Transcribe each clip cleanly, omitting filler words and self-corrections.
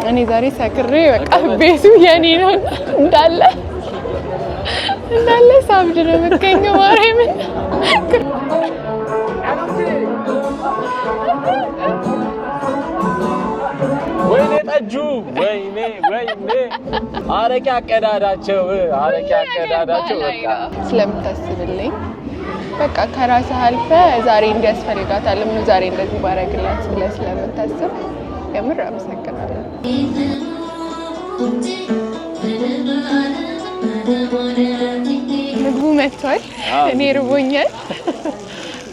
እኔ ዛሬ ሰክሬ በቃ ቤቱ የኔ ነው እንዳለ ሳብድ ነው የምገኘው ማርያምን ወይኔ ጠጁ ወይኔ አረቄ አቀዳዳቸው በቃ ስለምታስብልኝ በቃ ከራስህ አልፈ ዛሬ እንዲያስፈልጋታል ምን ዛሬ እንደዚህ ባረግላት ስለምታስብ የምር አመሰግናለሁ። ምግቡ መጥቷል። እኔ ርቦኛል።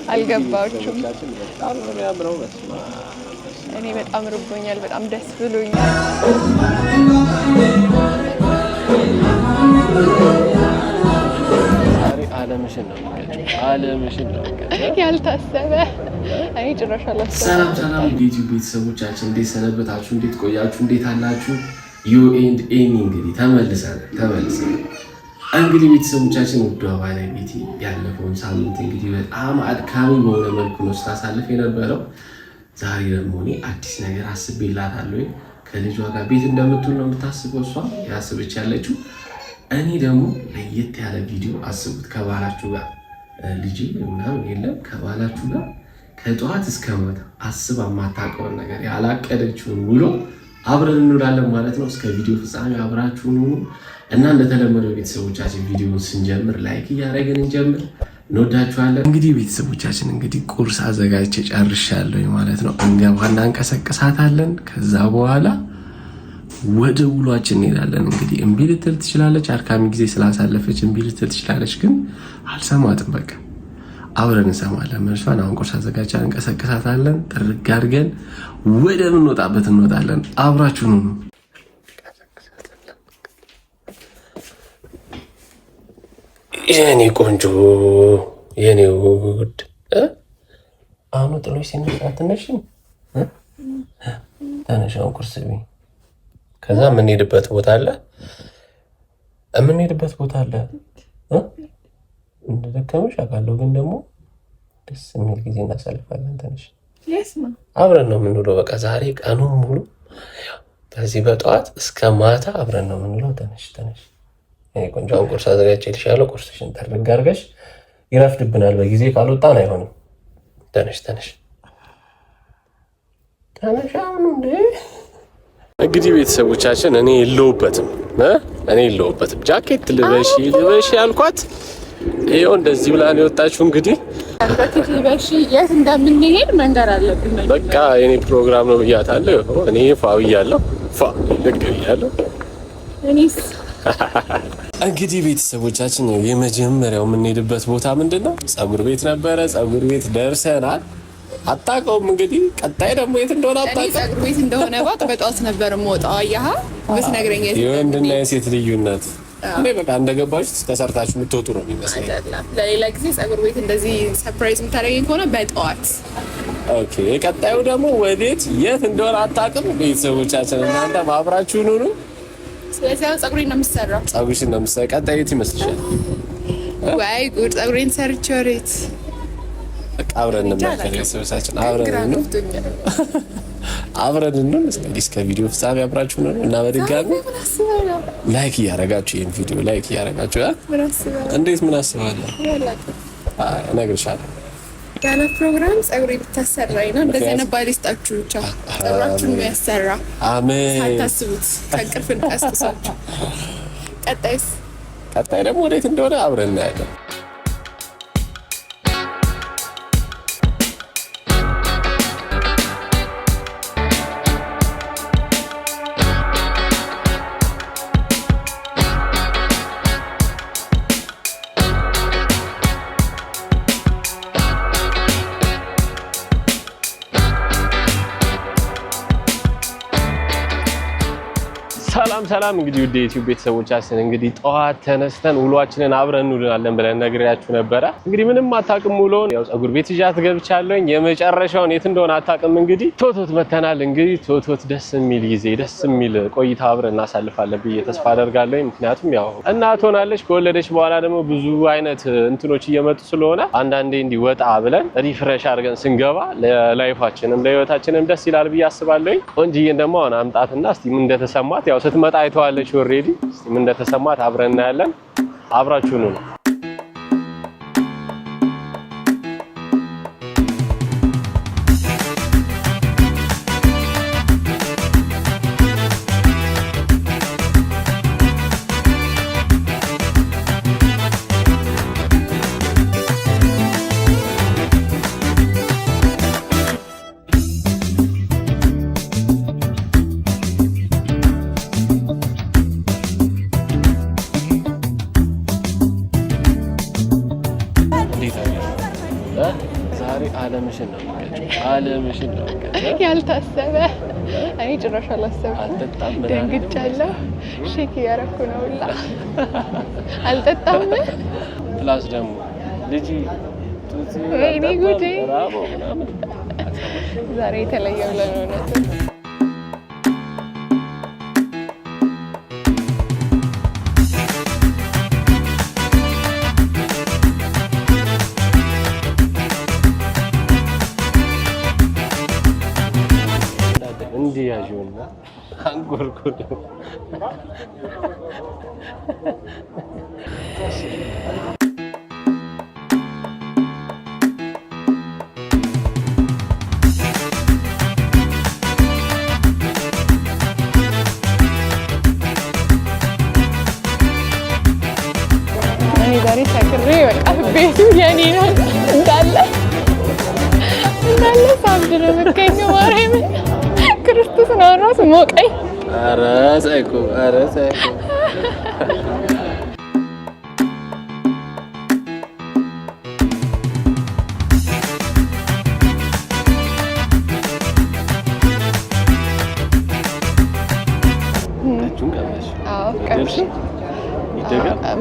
አልገባችሁም? እኔ በጣም ርቦኛል። በጣም ደስ ብሎኛል። ዓለምሽን ነው ያልታሰበ እኔ ጭራሽ አላሰበም። ሰላም ዩቲዩብ ቤተሰቦቻችን እንዴት ሰነበታችሁ? እንዴት ቆያችሁ? እንዴት አላችሁ? ዩ ኤንድ ኤኒ እንግዲህ ተመልሰናል። እንግዲህ ቤተሰቦቻችን ውዷ ባለቤቴ ያለፈውን ሳምንት እንግዲህ በጣም አድካሚ በሆነ መልኩ ነው ስታሳልፍ የነበረው። ዛሬ ደግሞ እኔ አዲስ ነገር አስቤላታለሁ። ከልጇ ጋር ቤት እንደምትውል ነው የምታስበው እሷ ያስበች ያለችው። እኔ ደግሞ ለየት ያለ ቪዲዮ አስቡት። ከባላችሁ ጋር ልጅ ምናምን የለም ከባላችሁ ጋር ከጠዋት እስከ ማታ አስባ የማታውቀውን ነገር ያላቀደችውን ውሎ አብረን እንውላለን ማለት ነው። እስከ ቪዲዮ ፍጻሜ አብራችሁን ሁኑ እና እንደተለመደው ቤተሰቦቻችን ቪዲዮውን ስንጀምር ላይክ እያደረግን እንጀምር። እንወዳችኋለን። እንግዲህ ቤተሰቦቻችን እንግዲህ ቁርስ አዘጋጅቼ ጨርሻለሁ ማለት ነው። እንገባና እንቀሰቅሳታለን። ከዛ በኋላ ወደ ውሏችን እንሄዳለን። እንግዲህ እምቢ ልትል ትችላለች፣ አድካሚ ጊዜ ስላሳለፈች እምቢ ልትል ትችላለች፣ ግን አልሰማትም። በቃ አብረን እንሰማለን መልሷን። አሁን ቁርስ አዘጋጅተን እንቀሰቅሳታለን። ጥርግ አድርገን ወደ ምንወጣበት እንወጣለን። አብራችሁን ሁኑ። የኔ ቆንጆ የኔ ውድ አሁን ጥሎሽ ሲነሳ አትነሽም? ተነሻውን ቁርስ ቢ ከዛ የምንሄድበት ቦታ አለ እንደደከመሽ አውቃለሁ፣ ግን ደግሞ ደስ የሚል ጊዜ እናሳልፋለን። ተነሽ አብረን ነው የምንውለው። በቃ ዛሬ ቀኑን ሙሉ በዚህ በጠዋት እስከ ማታ አብረን ነው የምንውለው። ተነሽ እኔ ቆንጆውን ቁርስ አዘጋጅቼልሻለሁ። ቁርስሽን ጠርግ አድርገሽ ይረፍድብናል፣ በጊዜ ካልወጣን አይሆንም። ተነሽ አሁን እንዴ! እንግዲህ ቤተሰቦቻችን እኔ የለሁበትም ጃኬት ልበሺ ያልኳት ይሄው እንደዚህ ብላ ነው የወጣችው። እንግዲህ ልበሺ የት እንደምንሄድ መንገር አለብን። በቃ የኔ ፕሮግራም ነው ብያታለሁ። እኔ ፋውያለሁ እኔስ እንግዲህ ቤተሰቦቻችን የመጀመሪያው የምንሄድበት ቦታ ምንድነው? ፀጉር ቤት ነበረ። ፀጉር ቤት ደርሰናል። አታውቀውም እንግዲህ ቀጣይ ደግሞ የት እንደሆነ አታውቅም። ፀጉር ቤት እንደሆነ ባቅ በጠዋት ነበር የምወጣው። አያሃ ብትነግረኝ የወንድና የሴት ልዩነት እኔ በቃ እንደገባችሁ ተሰርታችሁ የምትወጡ ነው የሚመስለኝ። ለሌላ ጊዜ ፀጉር ቤት እንደዚህ ሰርፕራይዝ የምታደርገኝ ከሆነ በጠዋት ኦኬ። ቀጣዩ ደግሞ ወዴት የት እንደሆነ አታውቅም። ቤተሰቦቻችን እናንተ አብራችሁን ሁኑ። ስለዚህ አሁን ፀጉሬን ነው የምሰራው። ፀጉርሽን ነው የምሰራው። ቀጣይ የት ይመስልሻል? ወይ ጉድ! ፀጉሬን ሰርቼ ወሬት አብረን እንመከር። ቤተሰቦቻችን አብረን እንሁን። እስከ ቪዲዮ ፍጻሜ አብራችሁ ነው እና በድጋሚ ላይክ እያደረጋችሁ ይሄን ቪዲዮ ላይክ እያደረጋችሁ እንዴት ምን አስባለሁ እነግርሻለሁ። ያለ ፕሮግራም ፀጉሬ ብታሰራኝ ነው። እንደዚህ አይነት ባል ይስጣችሁ ብቻ ፀጉራችሁን የሚያሰራ አሜን። ሳታስቡት ከእንቅልፍ እንቀስቅሳችሁ። ቀጣይ ደግሞ ወዴት እንደሆነ አብረን እናያለን። ሰላም እንግዲህ ውድ የዩቲዩብ ቤተሰቦቻችን እንግዲህ ጠዋት ተነስተን ውሏችንን አብረን እንውላለን ብለን ነግሬያችሁ ነበረ። እንግዲህ ምንም አታውቅም ውሎን ያው ፀጉር ቤት ይዣት ገብቻለሁኝ። የመጨረሻውን የት እንደሆነ አታውቅም። እንግዲህ ቶቶት መተናል። እንግዲህ ቶቶት ደስ የሚል ጊዜ ደስ የሚል ቆይታ አብረን እናሳልፋለን ብዬ ተስፋ አደርጋለሁ። ምክንያቱም ያው እናት ሆናለች። ከወለደች በኋላ ደግሞ ብዙ አይነት እንትኖች እየመጡ ስለሆነ አንዳንዴ እንዲህ ወጣ ብለን ሪፍሬሽ አድርገን ስንገባ ለላይፋችንም ለህይወታችንም ደስ ይላል ብዬ አስባለሁኝ። ቆንጅዬን ደግሞ አሁን አምጣትና እስቲ ምን እንደተሰማት ያው ስትመጣ አይተዋለች ኦሬዲ። እስቲ ምን እንደተሰማት አብረን እናያለን። አብራችሁኑ ነው። አለምሽን ነው ያልታሰበ እኔ ጭራሽ አላሰብኩም። ደንግጫለሁ። ሼክ እያደረኩ ነው ሁላ አልጠጣም። ፕላስ ደግሞ ልጅ ወይኔ ጉዴ ዛሬ የተለየ ብለን ነው። እንዲያዡና አንጎርጎር እኔ ዛሬ ሰክሬ በቃ ቤቱ የኔ ነው እንዳለ ሳብድ ነው የምገኘው። ማርያምን ክርስቶስ ነው ራሱ ሞቀኝ። ኧረ ሳይኮ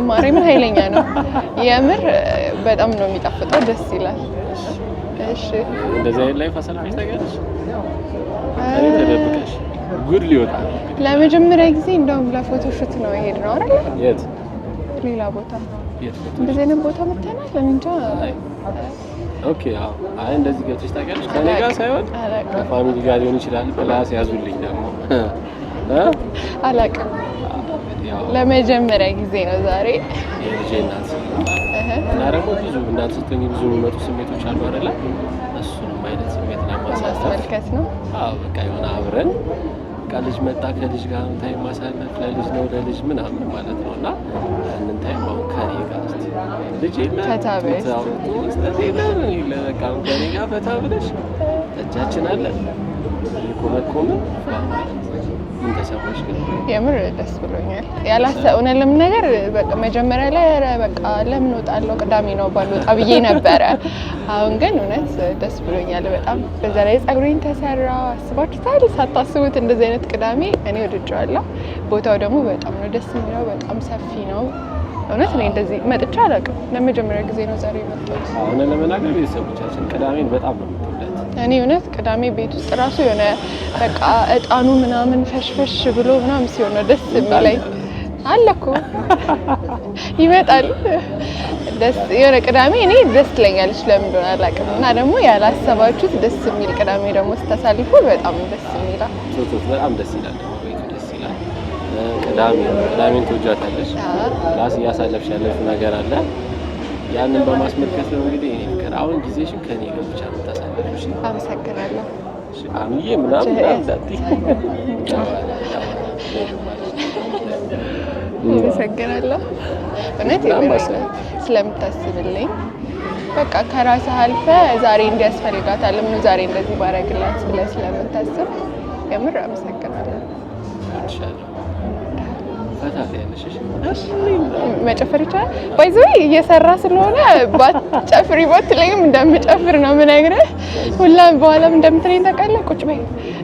ማርያምን ኃይለኛ ነው የምር በጣም ነው የሚጣፍጠው። ደስ ይላል። እሺ እንደዚህ አይነት ላይ ፈሰልፈሽ ታውቂያለሽ? እኔ ተደብቀሽ ጉድ ሊወጣ ለመጀመሪያ ጊዜ እንደውም ለፎቶ ሹት ነው የሄድነው አይደል? የት ሌላ ቦታ እንደዚህ አይነት ቦታ መተናል። እንጃ ኦኬ አዎ አይ እንደዚህ ገብተሽ ታውቂያለሽ? ከኔ ጋር ሳይሆን ከፋሚሊ ጋር ሊሆን ይችላል። በላስ ያዙልኝ ደግሞ አላውቅም። ለመጀመሪያ ጊዜ ነው ዛሬ የልጄ እናት እና ደግሞ ብዙ እናት ስትሆኚ ብዙ የሚመጡ ስሜቶች አሉ አይደለ? እሱንም አይነት ስሜት ለማሳለፍ ነው። አዎ በቃ የሆነ አብረን በቃ ልጅ መጣ ከልጅ ጋር ታይም ማሳለፍ ለልጅ ነው ለልጅ ምናምን ማለት ነው። እና ያንን ታይም አሁን ከኔ ጋር እስቲ ልጅ ፈታ ብለሽ በቃ ከኔ ጋር ፈታ ብለሽ እጃችን አለ ይቆመቆም ምን ተሰማሽ? ግን የምር ደስ ብሎኛል። ያላሰብነው ለምን ነገር በቃ መጀመሪያ ላይ በቃ ለምን ወጣለሁ ቅዳሜ ነው ባልወጣ ብዬ ነበረ። አሁን ግን እውነት ደስ ብሎኛል በጣም። በዛ ላይ ፀጉሬን ተሰራ አስባችሁታል? ሳታስቡት እንደዚህ አይነት ቅዳሜ እኔ ወድጄዋለሁ። ቦታው ደግሞ በጣም ነው ደስ የሚለው። በጣም ሰፊ ነው እውነት። እኔ እንደዚህ መጥቼ አላውቅም። ለመጀመሪያ ጊዜ ነው ዛሬ የመጣሁት። አሁን ለመናገር ቤተሰቦቻችን ቅዳሜን በጣም ነው የምትወዳት። እኔ እውነት ቅዳሜ ቤት ውስጥ ራሱ የሆነ በቃ እጣኑ ምናምን ፈሽፈሽ ብሎ ምናምን ሲሆን ነው ደስ የሚለኝ። አለ እኮ ይመጣል ደስ የሆነ ቅዳሜ እኔ ደስ ትለኛለች ለምን እንደሆነ አላውቅም። እና ደግሞ ያላሰባችሁት ደስ የሚል ቅዳሜ ደግሞ ስታሳልፉ በጣም ደስ የሚላል። በጣም ደስ ይላል። ቤቱ ደስ ይላል። ቅዳሜን ትወጃታለሽ። ራስ እያሳለፍሽ ያለሽው ነገር አለ። ያንን በማስመልከት ነው እንግዲህ አሁን ጊዜሽን ከኔ ጋር ብቻ ነው ታሳልፈሽ። አመሰግናለሁ። አምዬ ምናምን አላቲ አመሰግናለሁ እውነት ስለምታስብልኝ። በቃ ከራስህ አልፈህ ዛሬ እንዲያስፈልጋታል ምን ዛሬ እንደዚህ ባረግላት ብለህ ስለምታስብ የምር አመሰግናለሁ። መጨፈር ይቻላል። ባይዘይ እየሰራ ስለሆነ ባትጨፍሪ ባትለኝም እንደምጨፍር ነው የምነግርህ። ሁላም በኋላም እንደምትለኝ ታውቃለህ። ቁጭ በይ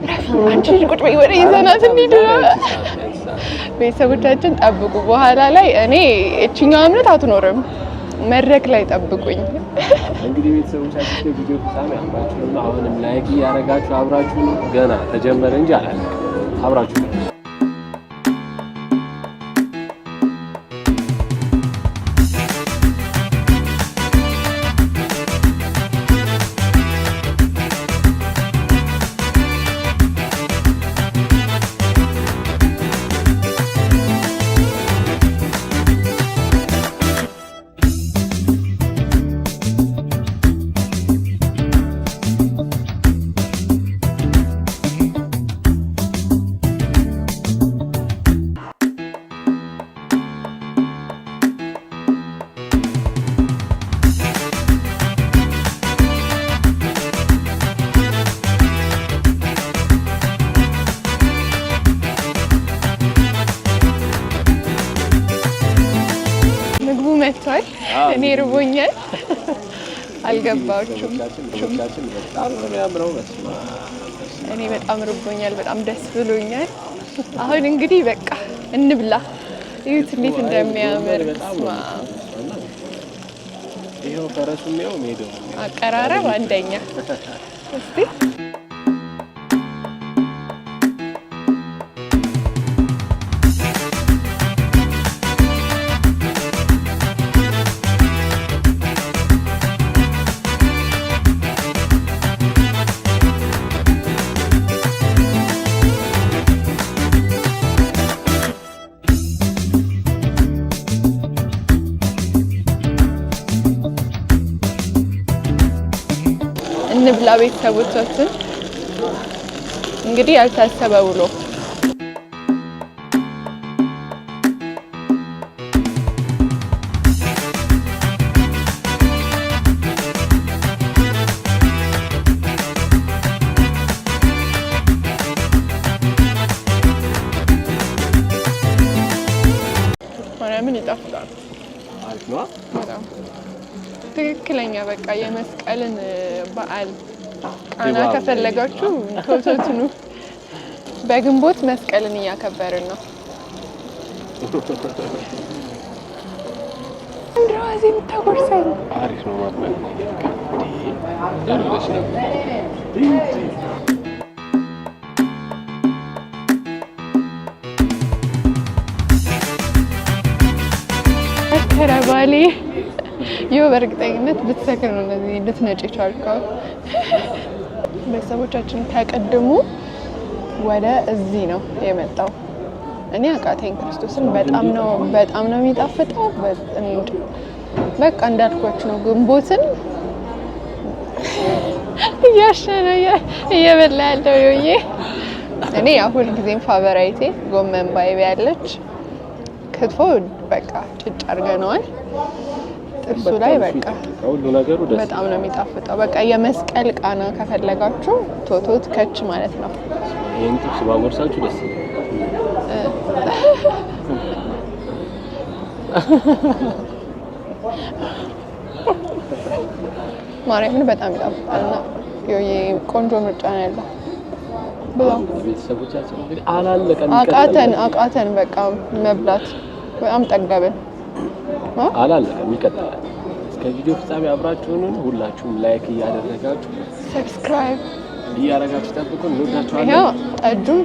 ረፊ አንቺ ቁጭ በይ ወደ ይዘናት እንሂድ ቤተሰቦቻችን ጠብቁ። በኋላ ላይ እኔ እችኛው እምነት አትኖርም። መድረክ ላይ ጠብቁኝ። እንግዲህ ቤተሰቦቻችን ቪዲዮ ፍጻሜ አብራችሁ ነው። አሁንም ላይክ እያደረጋችሁ አብራችሁ ነው። ገና ተጀመረ እንጂ አላለቀም። አብራችሁ ነው። መጥቷል። እኔ ርቦኛል። አልገባችሁም? እኔ በጣም ርቦኛል። በጣም ደስ ብሎኛል። አሁን እንግዲህ በቃ እንብላ። እዩት እንዴት እንደሚያምር። ይሄው ፈረሱም ነው ሜዳው። አቀራረብ አንደኛ። እስቲ እንብላ ቤተሰቦቻችን። እንግዲህ ያልታሰበ ውሎ ምን ይጣፍጣል። አሪፍ ነው በጣም ትክክለኛ በቃ የመስቀልን በዓል ቃና ከፈለጋችሁ ቶቶት ኑ። በግንቦት መስቀልን እያከበርን ነው። እንደዋዚ የምታጎርሰኝ አሪፍ ነው ማለት ነው። ተረባሊ ይኸው በእርግጠኝነት ብትሰክር ነው እንደዚህ ልትነጭ ቻልከው። ቤተሰቦቻችን ከቅድሙ ወደ እዚህ ነው የመጣው። እኔ አቃተኝ ክርስቶስን። በጣም ነው የሚጣፍጠው። በቃ እንዳልኳችሁ ነው። ግንቦትን እያሸነ እየበላ ያለው ይሄ እኔ ሁል ጊዜም ፋቨራይቴ ጎመን ባይቤ ያለች ክትፎ በቃ ጭጭ አድርገነዋል። ጥብሱ ላይ በቃ ሁሉ ነገሩ ደስ በጣም ነው የሚጣፍጠው። በቃ የመስቀል ቃና ከፈለጋችሁ ቶቶት ከች ማለት ነው። ይሄን ጥብስ ባጎርሳችሁ ደስ ይላል። ማርያምን በጣም ይጣፍጣልና ይሄ ቆንጆ ምርጫ ነው ያለው። ብለው ቤተሰቦቻችን እንግዲህ አላለቀም። አቃተን በቃ መብላት በጣም ጠገብን። አላለቀም፣ ይቀጥላል። እስከ ቪዲዮ ፍጻሜ አብራችሁን ሁላችሁም ላይክ እያደረጋችሁ ሰብስክራይብ እያደረጋችሁ ጠብቁን። እንወዳችኋለን። ይሄው ጠጁን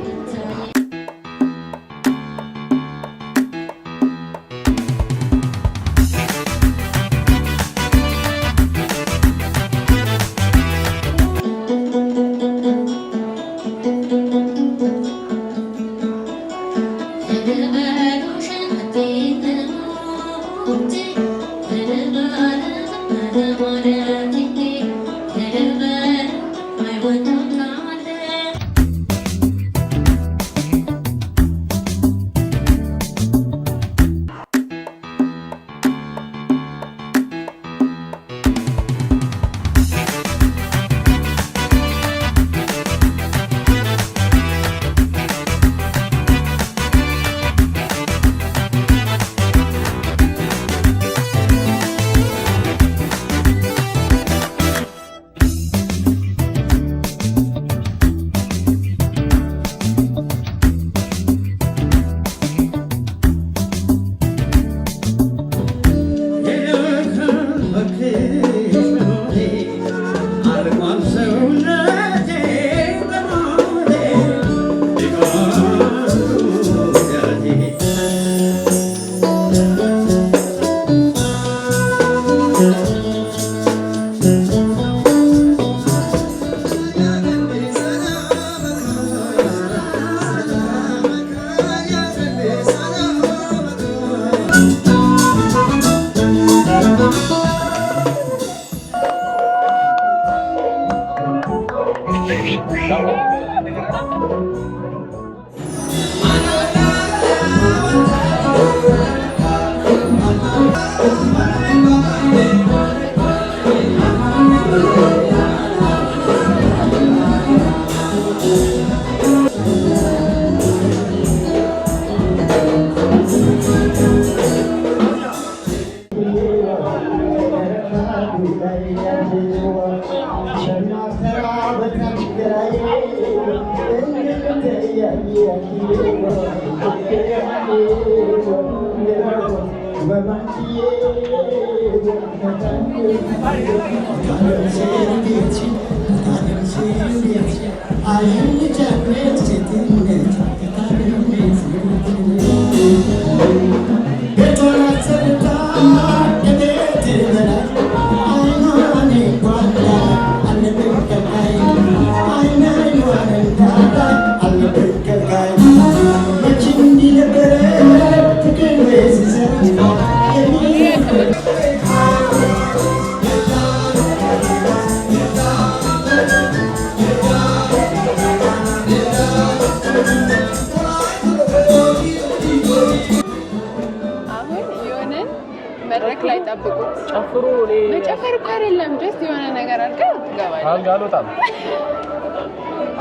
መድረክ ላይ ጠብቁት። ጨፍሩ። መጨፈር እኮ አይደለም ጀስት የሆነ ነገር አድርገው ትገባለህ።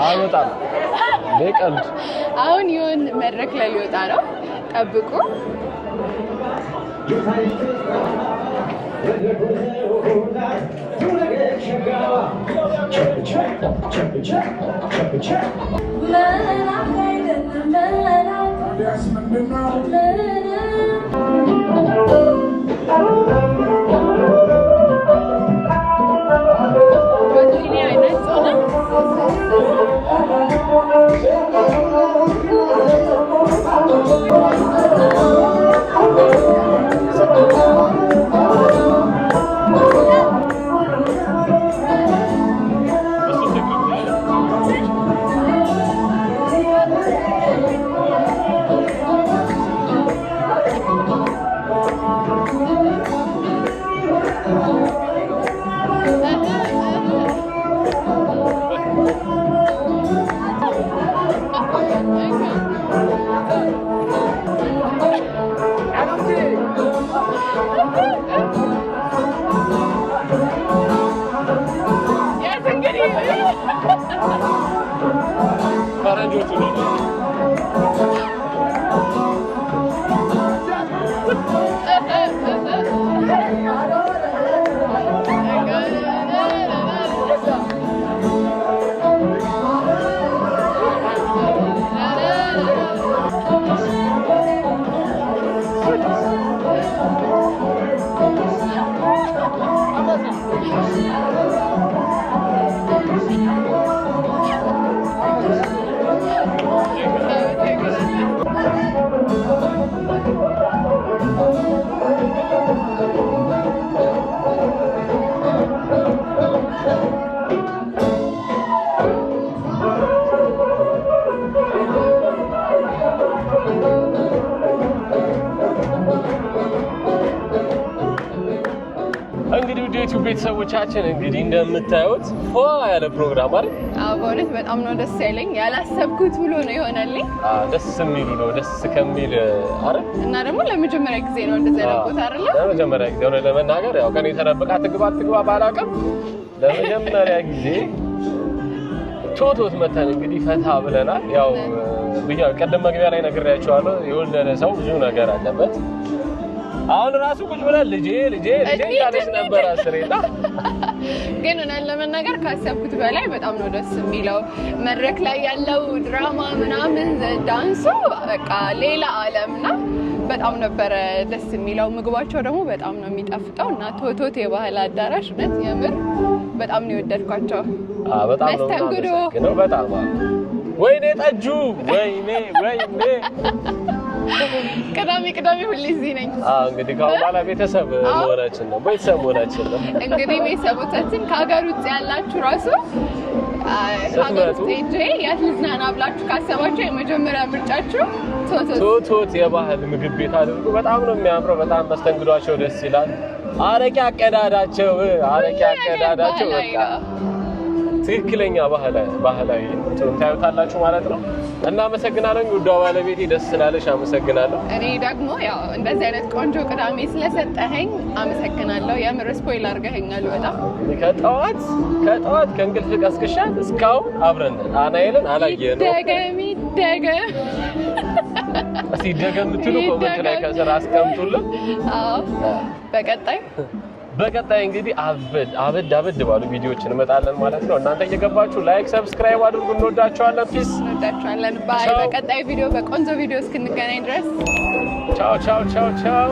አልወጣም በቀልድ አሁን ይሁን መድረክ ላይ ሊወጣ ነው። ጠብቁ። ቤተሰቦቻችን እንግዲህ እንደምታዩት ፏ ያለ ፕሮግራም አይደል? አዎ በእውነት በጣም ነው ደስ ያለኝ። ያላሰብኩት ብሎ ነው የሆነልኝ። ደስ የሚሉ ነው ደስ ከሚል አይደል? እና ደግሞ ለመጀመሪያ ጊዜ ነው እንደዚህ አይነት ቦታ አይደል? ለመጀመሪያ ጊዜ ነው ለመናገር ያው ከኔ ተረብቃ ትግባ ባላውቅም ለመጀመሪያ ጊዜ ቶቶት መተን እንግዲህ ፈታ ብለናል። ያው ቀደም መግቢያ ላይ ነግሬያቸዋለሁ። የወለደ ሰው ብዙ ነገር አለበት። አሁን ራሱ ቁጭ ብለን ልጄ ያለች ነበር አስሬና ግን እኔ ለመናገር ካሰብኩት በላይ በጣም ነው ደስ የሚለው። መድረክ ላይ ያለው ድራማ ምናምን ዳንሱ በቃ ሌላ ዓለምና በጣም ነበረ ደስ የሚለው። ምግባቸው ደግሞ በጣም ነው የሚጣፍጠው እና ቶቶት የባህል አዳራሽ እውነት የምር በጣም ነው የወደድኳቸው። በጣም ነው መስተንግዶ በጣም ወይኔ ጠጁ ወይኔ ቅዳሜ ሁሌ እዚህ ነኝ። እንግዲህ ከኋላ ቤተሰብ መሆናችን ነው እንግዲህ ቤተሰቦቻችን ከሀገር ውጭ ያላችሁ ራሱ ሀገር ውስጥ ሄጄ የት ልዝናና ብላችሁ ካሰባችሁ የመጀመሪያ ምርጫችሁ ቶቶት የባህል ምግብ ቤት አድርጉ። በጣም ነው የሚያምረው። በጣም መስተንግዷቸው ደስ ይላል። አረቄ አቀዳዳቸው በቃ ትክክለኛ ባህላዊ ታዩታላችሁ ማለት ነው። እናመሰግናለን። ውዷ ባለቤቴ ደስ ስላለሽ አመሰግናለሁ። እኔ ደግሞ ያው እንደዚህ አይነት ቆንጆ ቅዳሜ ስለሰጠኸኝ አመሰግናለሁ። የምር ስፖይል አድርገኸኛል በጣም ከጠዋት ከእንቅልፍ ቀስቅሻል እስካሁን አብረን አናይልን አላየነው። ደገም እስቲ ደገም የምትሉ ኮሜንት ላይ ከስራ አስቀምጡልን። በቀጣይ በቀጣይ እንግዲህ አበድ ባሉ ቪዲዮዎችን እንመጣለን ማለት ነው። እናንተ እየገባችሁ ላይክ ሰብስክራይብ አድርጉ። እንወዳችኋለን። ፒስ እንወዳችኋለን። ባይ። በቀጣይ ቪዲዮ በቆንጆ ቪዲዮ እስክንገናኝ ድረስ ቻው ቻው ቻው ቻው።